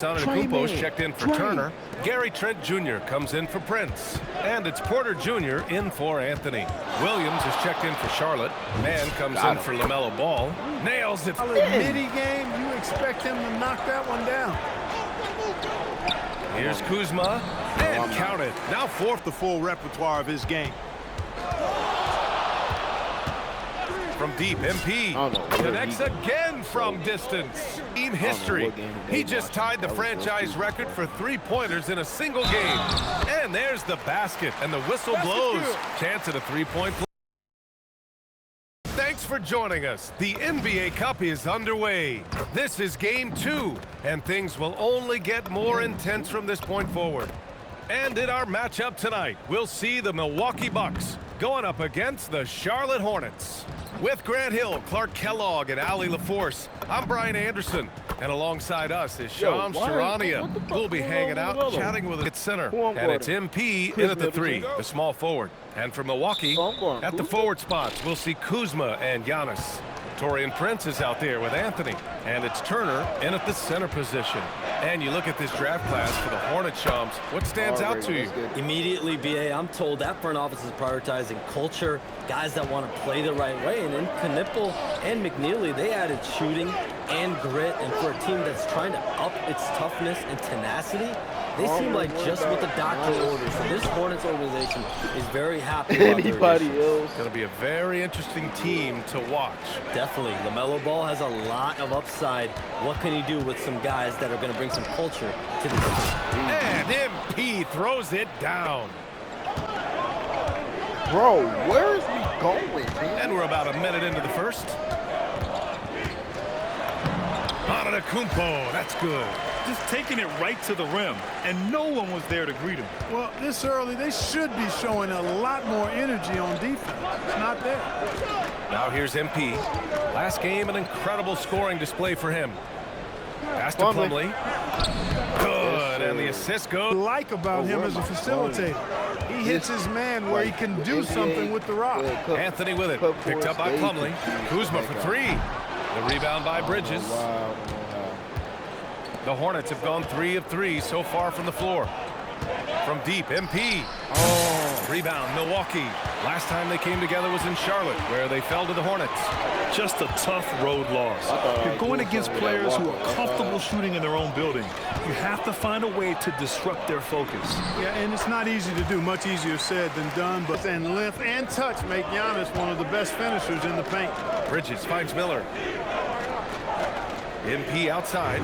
Antetokounmpo's checked in for Turner. Gary Trent Jr. comes in for Prince. And it's Porter Jr. in for Anthony. Williams is checked in for Charlotte. Mann comes in for LaMelo Ball. Nails it. Midi-game, you expect him to knock that one down. Here's Kuzma. And count it. Now fourth the full repertoire of his game. From deep, MP connects again from distance. Team history. He just tied the franchise record for three-pointers in a single game. And there's the basket, and the whistle blows. Chance at a three-point play. Thanks for joining us. The NBA Cup is underway. This is game 2, and things will only get more intense from this point forward. And in our matchup tonight, we'll see the Milwaukee Bucks going up against the Charlotte Hornets. With Grant Hill, Clark Kellogg, and Ali LaForce, I'm Brian Anderson. And alongside us is Shams Charania. We'll be hanging out, chatting with at center. And it's MP in at the 3, the small forward. And from Milwaukee, at the forward spots, we'll see Kuzma and Giannis. Taurean Prince is out there with Anthony. And it's Turner in at the center position. And you look at this draft class for the Hornets, Shams. What stands out to you? Immediately, BA, I'm told that front office is prioritizing culture, guys that want to play the right way. And in Knipple and McNeely, they added shooting and grit. And for a team that's trying to up its toughness and tenacity, they seem like just what the doctor orders. So this Hornets organization is very happy about anybody else. It's going to be a very interesting team to watch. Definitely. LaMelo Ball has a lot of upside. What can he do with some guys that are going to bring some culture to the team? And MP throws it down. Bro, where is he going, man? And we're about a minute into the first. Antetokounmpo, that's good. Just taking it right to the rim, and no one was there to greet him. Well, this early, they should be showing a lot more energy on defense. It's not there. Now here's MP. Last game, an incredible scoring display for him. Pass to Plumlee. Good, and the assist goes. Like about him as a facilitator. He hits his man where he can do something with the rock. Anthony with it. Picked up by Plumlee. Kuzma for 3. The rebound by Bridges. The Hornets have gone 3 of 3 so far from the floor. From deep, MP. Rebound, Milwaukee. Last time they came together was in Charlotte, where they fell to the Hornets. Just a tough road loss. You're going against players who are comfortable shooting in their own building. You have to find a way to disrupt their focus. Yeah, and it's not easy to do. Much easier said than done. But then length and touch make Giannis one of the best finishers in the paint. Bridges finds Miller. MP outside.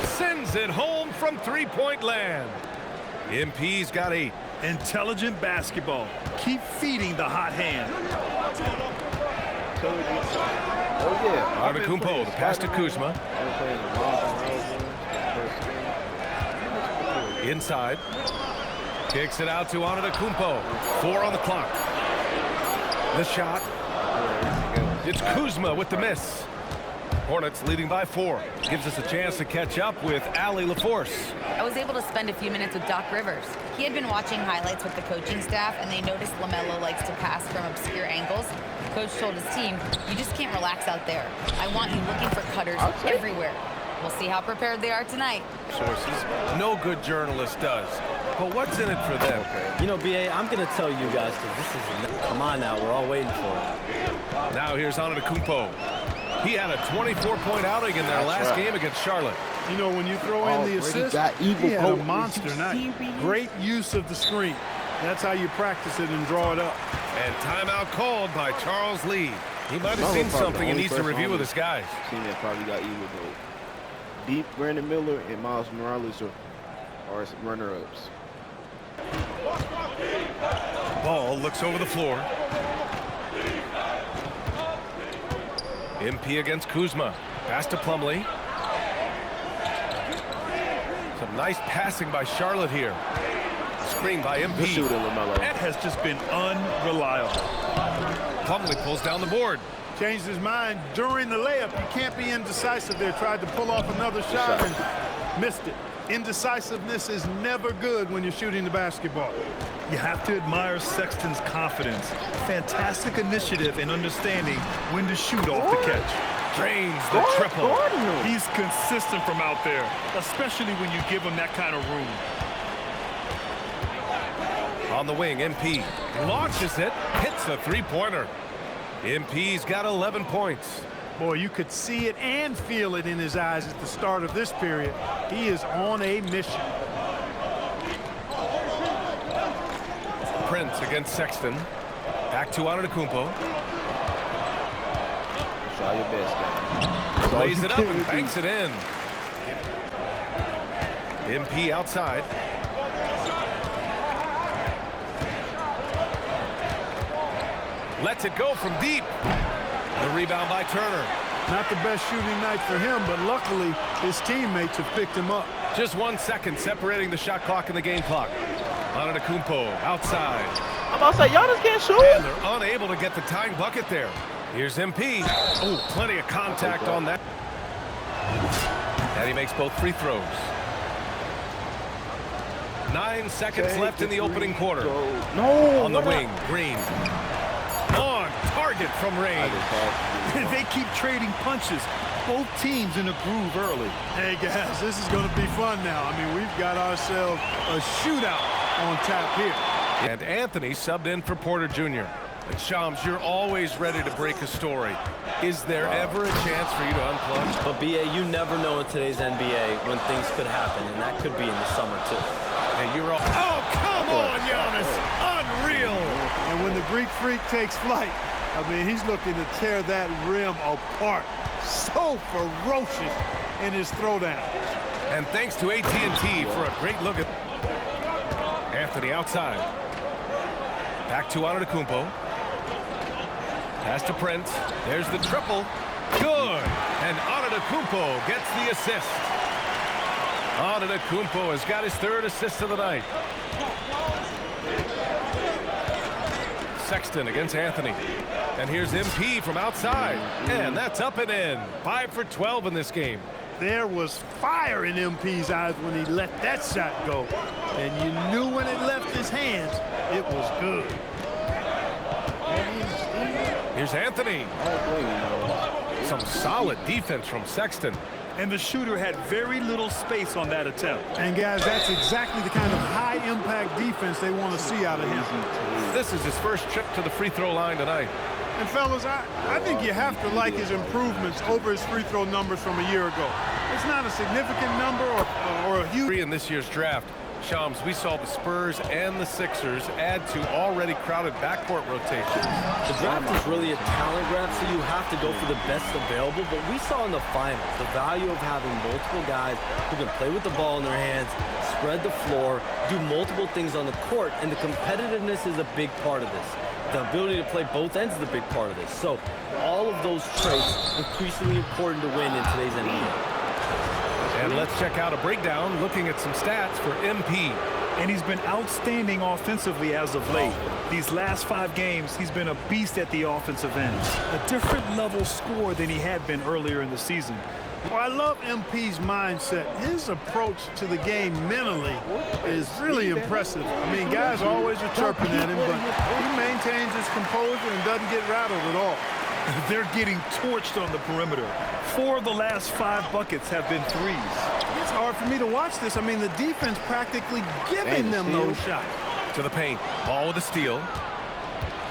Sends it home from three-point land. MP's got 8. Intelligent basketball. Keep feeding the hot hand. Antetokounmpo, the pass to Kuzma. Inside. Kicks it out to Antetokounmpo. 4 on the clock. The shot. It's Kuzma with the miss. Hornets leading by 4. Gives us a chance to catch up with Ali LaForce. I was able to spend a few minutes with Doc Rivers. He had been watching highlights with the coaching staff, and they noticed LaMelo likes to pass from obscure angles. Coach told his team, you just can't relax out there. I want you looking for cutters everywhere. We'll see how prepared they are tonight. Sources no good journalist does. But what's in it for them? You know, BA, I'm going to tell you guys, because this is, come on now, we're all waiting for it. Now here's Antetokounmpo. He had a 24-point outing in their last game against Charlotte. You know, when you throw in the assist, he had a monster night. Great use of the screen. That's how you practice it and draw it up. And timeout called by Charles Lee. He might have seen something and needs to review with his guys. Team that probably got either the deep Brandon Miller and Miles Morales are runner-ups. Ball looks over the floor. MP against Kuzma. Pass to Plumlee. Some nice passing by Charlotte here. Screen by MP. That has just been unreliable. Plumlee pulls down the board. Changed his mind during the layup. You can't be indecisive there. Tried to pull off another shot and missed it. Indecisiveness is never good when you're shooting the basketball. You have to admire Sexton's confidence. Fantastic initiative in understanding when to shoot off the catch. Drains the triple. He's consistent from out there, especially when you give him that kind of room. On the wing, MP launches it, hits a three-pointer. MP's got 11 points. Boy, you could see it and feel it in his eyes at the start of this period. He is on a mission. Prince against Sexton. Back to Antetokounmpo. Try your best, guys. Plays it up and banks it in. MP outside. Lets it go from deep. The rebound by Turner. Not the best shooting night for him, but luckily his teammates have picked him up. Just 1 second separating the shot clock and the game clock. Antetokounmpo outside. I'm about to say, Giannis can't shoot. And they're unable to get the tying bucket there. Here's MP. Oh, plenty of contact on that. And he makes both free throws. 9 seconds left in the opening quarter. No. On the wing, Green. On target from range. They keep trading punches. Both teams in a groove early. Hey, guys, this is going to be fun now. I mean, we've got ourselves a shootout on tap here. And Anthony subbed in for Porter Jr. And Shams, you're always ready to break a story. Is there ever a chance for you to unplug? But, BA, you never know in today's NBA when things could happen, and that could be in the summer, too. And you're all, oh, come on, Giannis. Unreal. And when the Greek Freak takes flight, I mean, he's looking to tear that rim apart. So ferocious in his throwdown. And thanks to AT&T for a great look at Anthony outside. Back to Antetokounmpo. Pass to Prince. There's the triple. Good. And Antetokounmpo gets the assist. Antetokounmpo has got his 3rd assist of the night. Sexton against Anthony. And here's MP from outside. And that's up and in. 5 for 12 in this game. There was fire in MP's eyes when he let that shot go. And you knew when it left his hands, it was good. Here's Anthony. Some solid defense from Sexton. And the shooter had very little space on that attempt. And, guys, that's exactly the kind of high-impact defense they want to see out of him. This is his first trip to the free throw line tonight. And, fellas, I think you have to like his improvements over his free throw numbers from a year ago. It's not a significant number or a huge... In this year's draft, Shams, we saw the Spurs and the Sixers add to already crowded backcourt rotations. The draft is really a talent grab, so you have to go for the best available. But we saw in the finals the value of having multiple guys who can play with the ball in their hands, spread the floor, do multiple things on the court, and the competitiveness is a big part of this. The ability to play both ends is a big part of this. So all of those traits increasingly important to win in today's NBA. And let's check out a breakdown looking at some stats for MP. And he's been outstanding offensively as of late. These last 5 games, he's been a beast at the offensive end. A different level score than he had been earlier in the season. Well, I love MP's mindset. His approach to the game mentally is really impressive. I mean, guys always are chirping at him, but he maintains his composure and doesn't get rattled at all. They're getting torched on the perimeter. 4 of the last 5 buckets have been threes. It's hard for me to watch this. I mean, the defense practically giving them those shots. To the paint. Ball with a steal.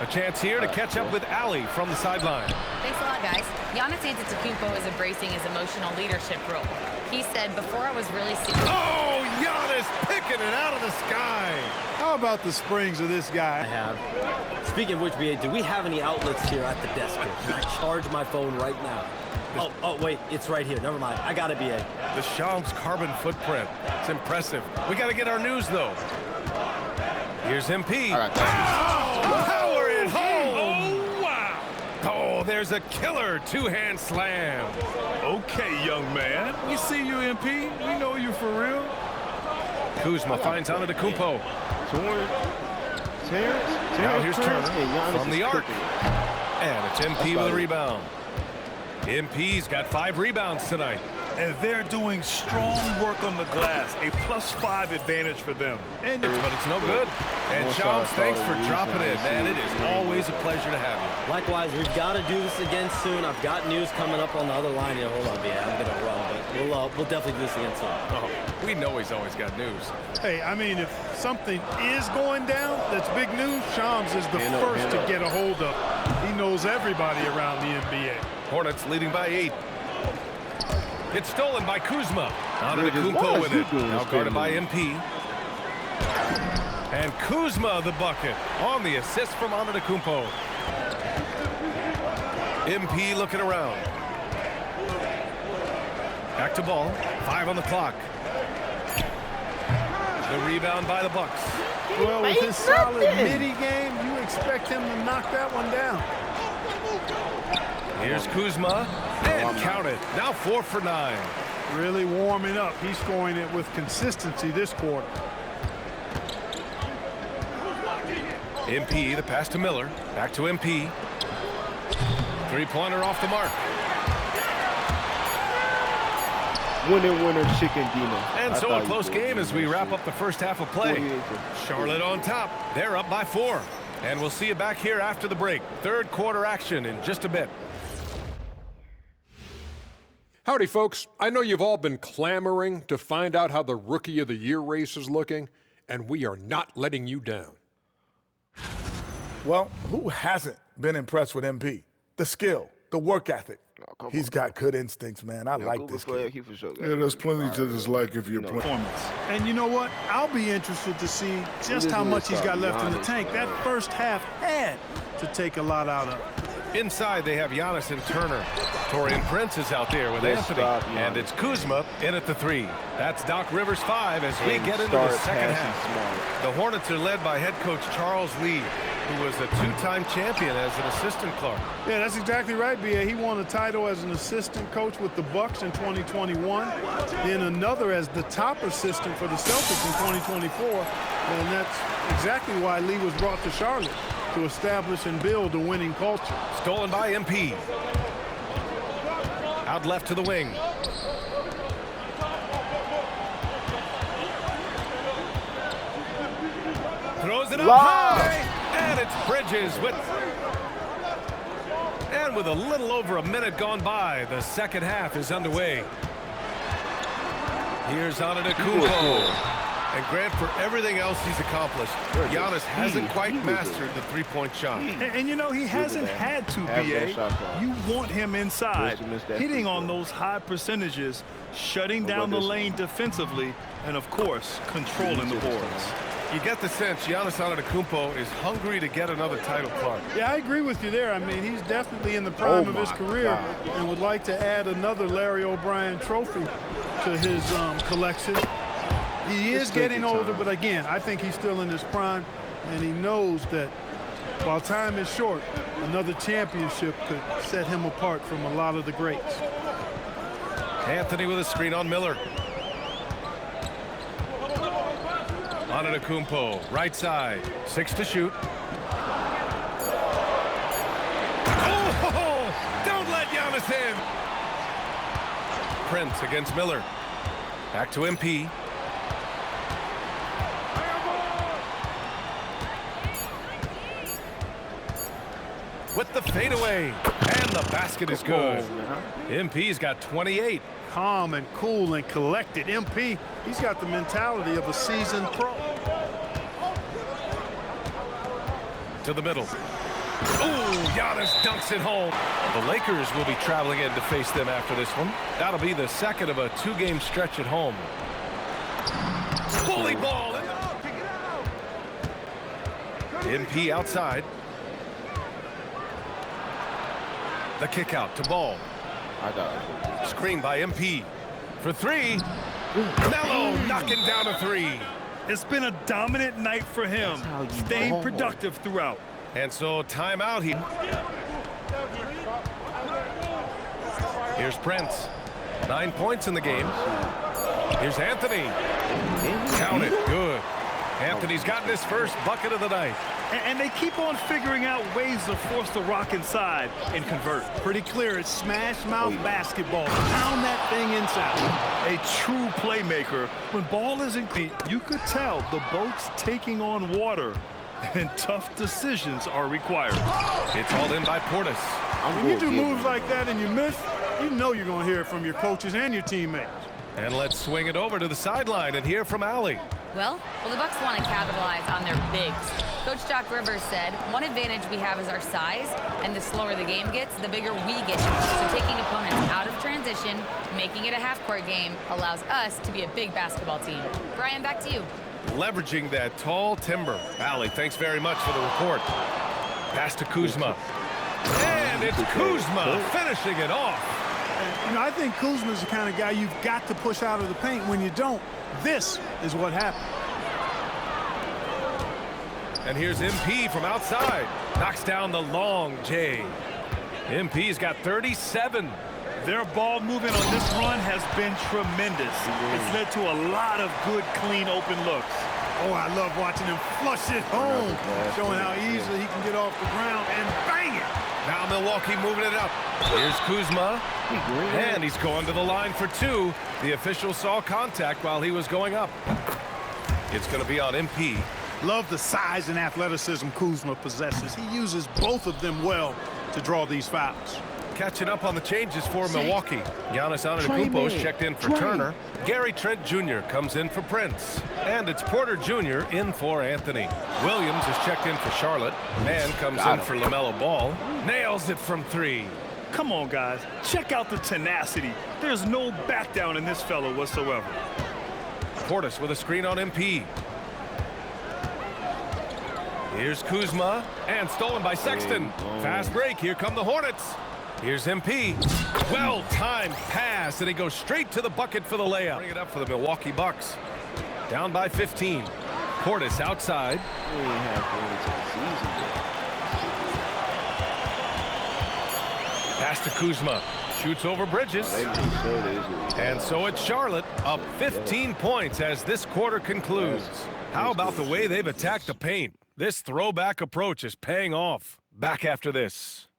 A chance here to catch up with Ali from the sideline. Thanks a lot, guys. Giannis Antetokounmpo is embracing his emotional leadership role. He said, before I was really serious. Oh, Giannis picking it out of the sky. How about the springs of this guy? I have. Speaking of which, BA, do we have any outlets here at the desk here? Can I charge my phone right now? Oh, wait, it's right here. Never mind. I got it, BA. The Shams carbon footprint. It's impressive. We got to get our news, though. Here's MP. All right, Power it home. Oh, wow. Oh, there's a killer 2-hand slam. Okay, young man. We see you, MP. We know you for real. Kuzma finds Antetokounmpo. Now here's Turner from the arc. And it's MP with a rebound. MP's got 5 rebounds tonight. And they're doing strong work on the glass, a +5 advantage for them. But it's no good. And Shams, thanks for dropping in, man. It is always a pleasure to have you. Likewise, we've got to do this again soon. I've got news coming up on the other line here. Hold on, B. I'm going to run, but we'll definitely do this again soon. Oh, we know he's always got news. Hey, I mean, if something is going down that's big news, Shams is the first to get a hold of it. He knows everybody around the NBA. Hornets leading by 8. It's stolen by Kuzma. Antetokounmpo with it. Now guarded by MP. And Kuzma the bucket on the assist from Antetokounmpo. MP looking around. Back to ball. 5 on the clock. The rebound by the Bucks. Well, with his solid midi game, you expect him to knock that one down. Here's Kuzma. And count it. Now 4 for 9. Really warming up. He's scoring it with consistency this quarter. MP, the pass to Miller. Back to MP. Three-pointer off the mark. Winner, chicken dinner. And so a close game as we wrap up the first half of play. Charlotte on top. They're up by 4. And we'll see you back here after the break. Third quarter action in just a bit. Howdy, folks. I know you've all been clamoring to find out how the Rookie of the Year race is looking, and we are not letting you down. Well, who hasn't been impressed with MP? The skill, the work ethic. He's got good instincts, man. I like this kid. Yeah, there's plenty to dislike if you're playing. And you know what? I'll be interested to see just how much he's got left in the tank. That first half had to take a lot out of it. Inside, they have Giannis and Turner. Torian Prince is out there with Anthony. And it's Kuzma in at the 3. That's Doc Rivers 5 as we get into the second half. The Hornets are led by head coach Charles Lee, who was a 2-time champion as an assistant, Clark. Yeah, that's exactly right, B.A. He won a title as an assistant coach with the Bucks in 2021, then another as the top assistant for the Celtics in 2024, and that's exactly why Lee was brought to Charlotte, to establish and build a winning culture. Stolen by MP. Out left to the wing. Throws it up high. And it's Bridges with a little over a minute gone by. The second half is underway. Here's Antetokounmpo. And Grant, for everything else he's accomplished, Giannis hasn't quite mastered the three-point shot. And you know, he hasn't had to, B.A. You want him inside, hitting on those high percentages, shutting down the lane defensively, and, of course, controlling the boards. You get the sense Giannis Antetokounmpo is hungry to get another title, Clark. Yeah, I agree with you there. I mean, he's definitely in the prime of his career and would like to add another Larry O'Brien trophy to his collection. He is getting older, but again, I think he's still in his prime, and he knows that while time is short, another championship could set him apart from a lot of the greats. Anthony with a screen on Miller. Antetokounmpo, right side, 6 to shoot. Oh, don't let Giannis in. Prince against Miller. Back to MP. With the fadeaway, and the basket is good. MP's got 28. Calm and cool and collected. MP, he's got the mentality of a seasoned pro. To the middle. Ooh, Giannis dunks it home. The Lakers will be traveling in to face them after this one. That'll be the second of a 2-game stretch at home. Bully ball. MP outside. The kick out to Ball. Screen by MP. For 3. Melo knocking down a 3. It's been a dominant night for him, staying productive throughout. And so timeout here. Here's Prince. 9 points in the game. Here's Anthony. Count it. Good. Anthony's gotten his first bucket of the night. And they keep on figuring out ways to force the rock inside and convert. Pretty clear. It's smash mouth basketball. Pound that thing inside. A true playmaker. When ball is in, you could tell the boat's taking on water, and tough decisions are required. It's hauled in by Portis. When you do moves like that and you miss, you know you're going to hear it from your coaches and your teammates. And let's swing it over to the sideline and hear from Allie. Well, the Bucks want to capitalize on their bigs. Coach Doc Rivers said, one advantage we have is our size, and the slower the game gets, the bigger we get. So taking opponents out of transition, making it a half-court game, allows us to be a big basketball team. Brian, back to you. Leveraging that tall timber. Allie, thanks very much for the report. Pass to Kuzma. And it's Kuzma finishing it off. You know, I think Kuzma's the kind of guy you've got to push out of the paint. When you don't, this is what happens. And here's MP from outside. Knocks down the long J. MP's got 37. Their ball movement on this run has been tremendous. It's led to a lot of good, clean, open looks. Oh, I love watching him flush it home, showing how easily he can get off the ground and bang it. Now Milwaukee moving it up. Here's Kuzma. And he's going to the line for two. The official saw contact while he was going up. It's going to be on MP. Love the size and athleticism Kuzma possesses. He uses both of them well to draw these fouls. Catching up on the changes for Milwaukee. Giannis Antetokounmpo's checked in for Turner. Gary Trent Jr. comes in for Prince. And it's Porter Jr. in for Anthony. Williams is checked in for Charlotte. Man comes in for LaMelo Ball. Nails it from three. Come on, guys. Check out the tenacity. There's no back down in this fella whatsoever. Portis with a screen on MP. Here's Kuzma. And stolen by Sexton. Fast break. Here come the Hornets. Here's MP. Well-timed pass, and he goes straight to the bucket for the layup. Bring it up for the Milwaukee Bucks. Down by 15. Portis outside. Pass to Kuzma. Shoots over Bridges. And so it's Charlotte up 15 points as this quarter concludes. How about the way they've attacked the paint? This throwback approach is paying off. Back after this.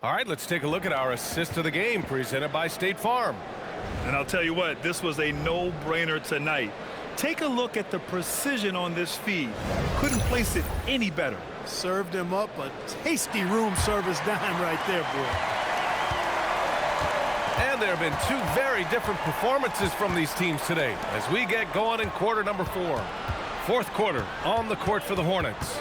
All right, let's take a look at our assist of the game presented by State Farm. And I'll tell you what, this was a no-brainer tonight. Take a look at the precision on this feed. Couldn't place it any better. Served him up a tasty room service dime right there, boy. And there have been two very different performances from these teams today as we get going in quarter number 4. Fourth quarter on the court for the Hornets.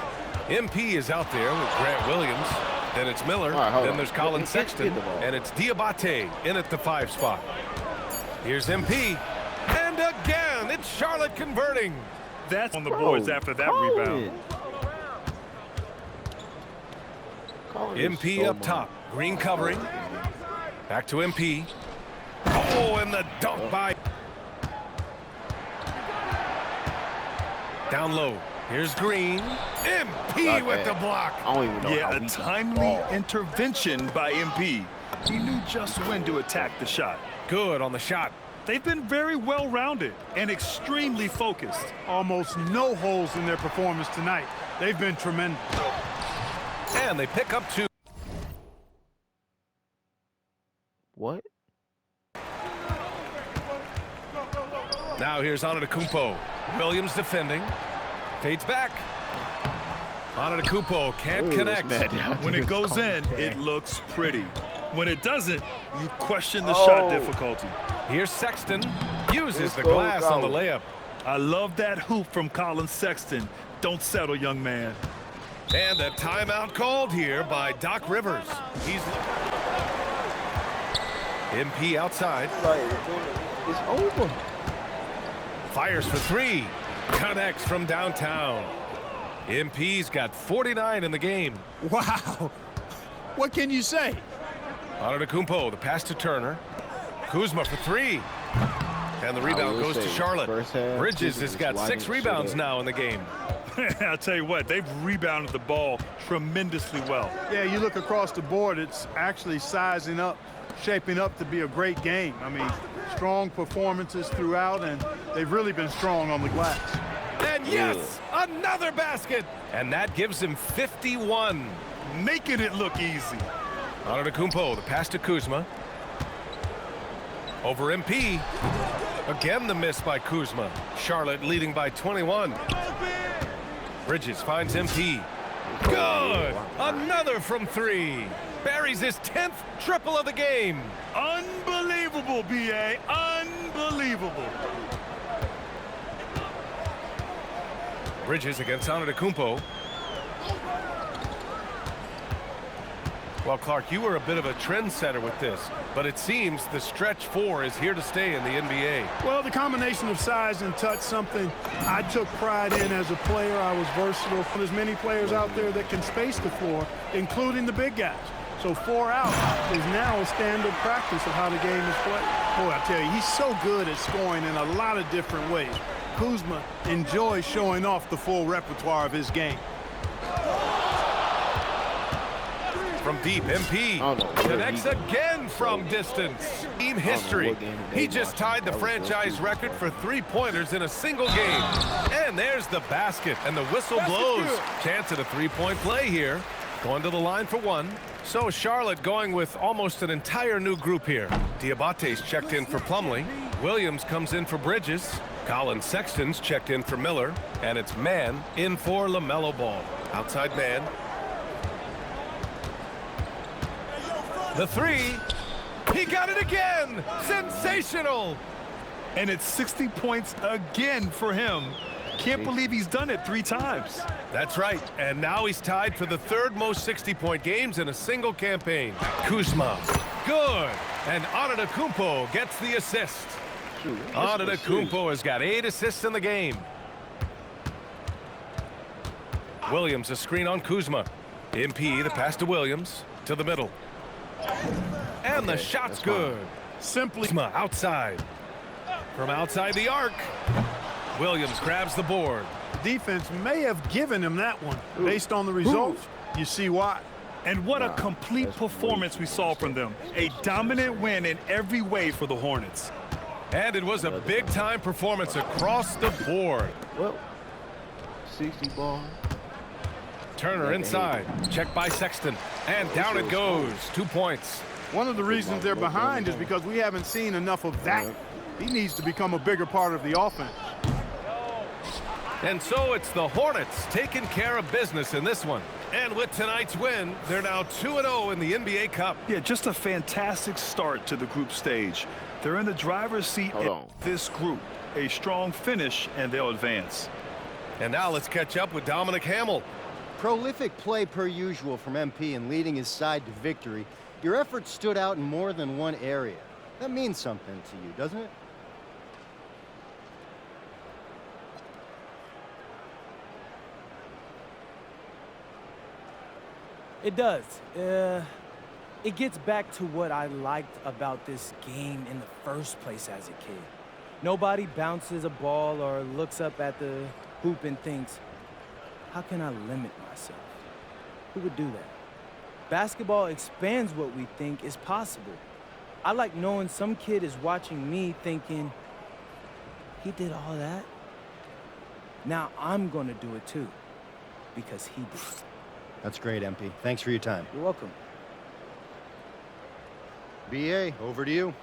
MP is out there with Grant Williams. Then it's Miller. Then there's Colin Sexton. And it's Diabate in at the 5 spot. Here's MP. And again, it's Charlotte converting. That's on the boards after that rebound. MP up top. Green covering. Back to MP. Oh, and the dunk by. Down low. Here's Green. MP with the block. I don't even know yeah, a timely intervention by MP. He knew just when to attack the shot. Good on the shot. They've been very well-rounded and extremely focused. Almost no holes in their performance tonight. They've been tremendous. And they pick up 2. What? Now here's Antetokounmpo. Williams defending. Fades back. Antetokounmpo can't connect. When it goes in, it looks pretty. When it doesn't, you question the shot difficulty. Here's Sexton. Uses the glass on the layup. I love that hoop from Colin Sexton. Don't settle, young man. And a timeout called here by Doc Rivers. He's MP outside. It's over. Fires for 3. Connects from downtown. MP's got 49 in the game. Wow. What can you say? Antetokounmpo, the pass to Turner. Kuzma for 3. And the rebound goes to Charlotte. Bridges has got 6 rebounds now in the game. I'll tell you what, they've rebounded the ball tremendously well. Yeah, you look across the board, it's actually sizing up, shaping up to be a great game. I mean, strong performances throughout, and they've really been strong on the glass. And yes, another basket. And that gives him 51. Making it look easy. Antetokounmpo, the pass to Kuzma. Over MP. Again the miss by Kuzma. Charlotte leading by 21. Bridges finds MP. Good! Another from three. Buries his 10th triple of the game. Unbelievable, B.A. Unbelievable. Bridges against Antetokounmpo. Well, Clark, you were a bit of a trendsetter with this, but it seems the stretch four is here to stay in the NBA. Well, the combination of size and touch, something I took pride in as a player. I was versatile. There's many players out there that can space the floor, including the big guys. So 4 out is now a standard practice of how the game is played. Boy, I tell you, he's so good at scoring in a lot of different ways. Kuzma enjoys showing off the full repertoire of his game. From deep, MP connects again from distance. Team history. He just tied the franchise record for three-pointers in a single game. And there's the basket, and the whistle blows. Chance at a three-point play here. Going to the line for one. So Charlotte going with almost an entire new group here. Diabate's checked in for Plumlee. Williams comes in for Bridges. Colin Sexton's checked in for Miller. And it's Mann in for LaMelo Ball. Outside man. The three. He got it again. Sensational. And it's 60 points again for him. Can't believe he's done it 3 times. That's right. And now he's tied for the 3rd most 60-point games in a single campaign. Kuzma. Good. And Antetokounmpo gets the assist. Antetokounmpo has got 8 assists in the game. Williams a screen on Kuzma. MP the pass to Williams. To the middle. And the shot's good. Simply Kuzma outside. From outside the arc. Williams grabs the board. Defense may have given him that one. Based on the results, you see why. And what a complete performance we saw from them. A dominant win in every way for the Hornets. And it was a big-time performance across the board. Well, 60 ball. Turner inside. Checked by Sexton. And down it goes. 2 points. One of the reasons they're behind is because we haven't seen enough of that. He needs to become a bigger part of the offense. And so it's the Hornets taking care of business in this one. And with tonight's win, they're now 2-0 in the NBA Cup. Yeah, just a fantastic start to the group stage. They're in the driver's seat in this group. A strong finish, and they'll advance. And now let's catch up with Dominic Hamill. Prolific play per usual from MP and leading his side to victory. Your efforts stood out in more than one area. That means something to you, doesn't it? It does. It gets back to what I liked about this game in the first place as a kid. Nobody bounces a ball or looks up at the hoop and thinks, how can I limit myself? Who would do that? Basketball expands what we think is possible. I like knowing some kid is watching me thinking, he did all that? Now I'm gonna do it too, because he did. That's great, MP. Thanks for your time. You're welcome. BA, over to you.